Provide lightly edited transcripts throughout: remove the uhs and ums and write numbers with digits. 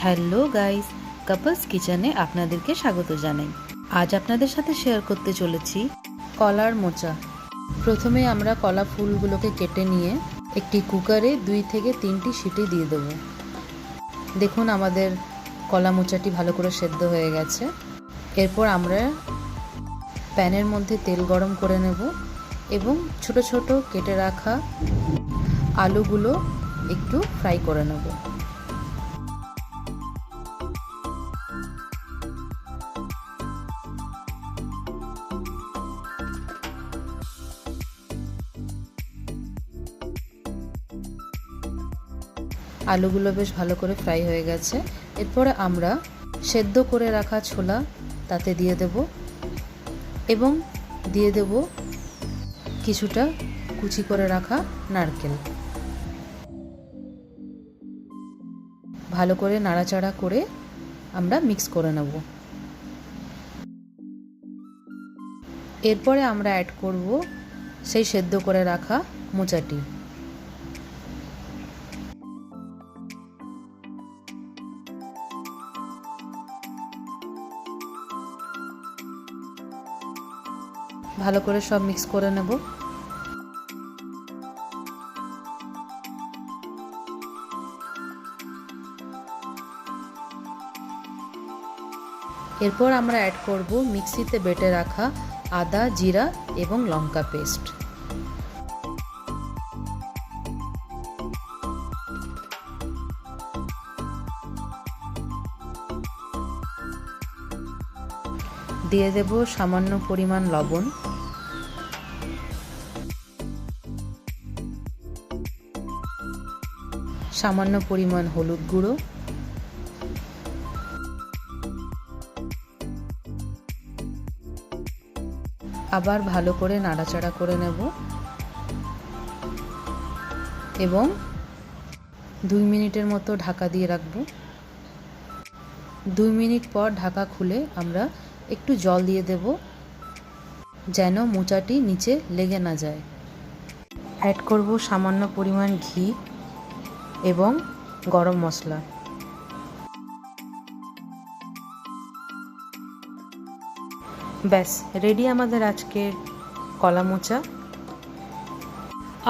Hello guys, couples কিচেনে আপনাদেরকে স্বাগত জানাই। আজ আপনাদের সাথে শেয়ার করতে চলেছি কলার মোচা। প্রথমে আমরা কলা ফুলগুলোকে কেটে নিয়ে একটি কুকারে 2 থেকে 3টি সিটি দিয়ে দেব। দেখুন আমাদের কলা মোচাটি ভালো করে সেদ্ধ হয়ে গেছে। এরপর আমরা প্যানের মধ্যে তেল গরম করে নেব এবং ছোট ছোট কেটে রাখা আলুগুলো একটু ফ্রাই করে নেব। আলুগুলো বেশ ভালো করে ফ্রাই হয়ে গেছে। এরপরে আমরা সেদ্ধ করে রাখা ছোলা তাতে দিয়ে দেব এবং দিয়ে দেব কিছুটা কুচি করে রাখা নারকেল। ভালো করে নাড়াচাড়া করে আমরা মিক্স করে নেব। এরপরে আমরা অ্যাড করব সেই সেদ্ধ করে রাখা মোচাটি। ভালো করে সব মিক্স করে নেব। এরপর আমরা অ্যাড করব মিক্সিতে বেটে রাখা আদা, জিরা এবং লঙ্কা পেস্ট। দিয়ে দেব সামান্য পরিমাণ লবণ, সামান্য পরিমাণ হলুদ গুঁড়ো, আবার ভালো করে নাড়াচাড়া করে নেব এবং 2 মিনিটের মতো ঢাকা দিয়ে রাখব। 2 মিনিট পর ঢাকা খুলে আমরা একটু জল দিয়ে দেব যেন মোচাটি নিচে লেগে না যায়। অ্যাড করব সামান্য পরিমাণ ঘি এবং গরম মশলা। ব্যাস রেডি আমাদের আজকের কলা মোচা।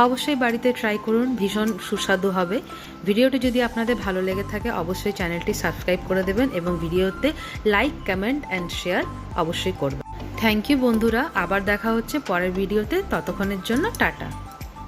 অবশ্যই বাড়িতে ট্রাই করুন, ভীষণ সুস্বাদু হবে। ভিডিওটি যদি আপনাদের ভালো লেগে থাকে অবশ্যই চ্যানেলটি সাবস্ক্রাইব করে দেবেন এবং ভিডিওতে লাইক, কমেন্ট অ্যান্ড শেয়ার অবশ্যই করবেন। থ্যাংক ইউ বন্ধুরা, আবার দেখা হচ্ছে পরের ভিডিওতে। ততক্ষণের জন্য টাটা।